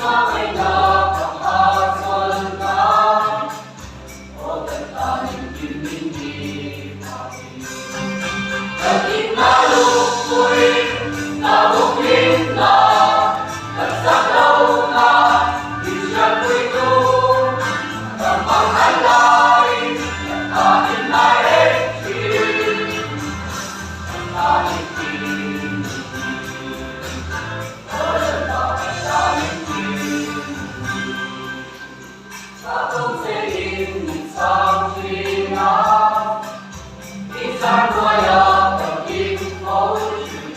ay napakasal ka, o tatanim kinindi natin. Daging nalukoy, nabuklit na, nagsaklaw na, di siya kwento, namanghalay, nagtanim na exit, nagtanim kinindi. Batong selin, isang sina, isang buaya, taging motion.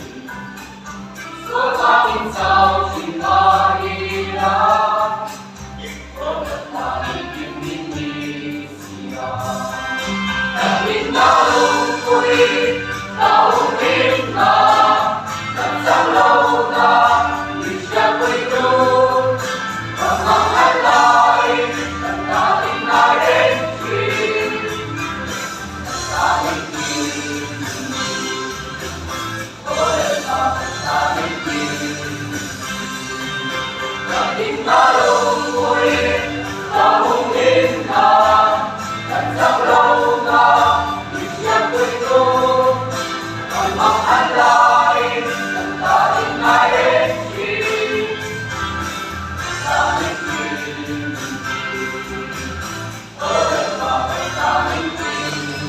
So aking sao, sinahira, o nagtaigin hindi siya. Naging nalungkoy, naulit na, nagsalaw na, di siya kwento, mamanghalay, nagtanim na exit, nagtanim kinindi, o nagtanim kinindi. Naging nalungkoy, naulit na, nagsaklaw na, di siya kwento, mamanghalay, nagtanim na exit, nagtanim kinindi, o nagtanim kinindi.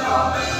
Amen.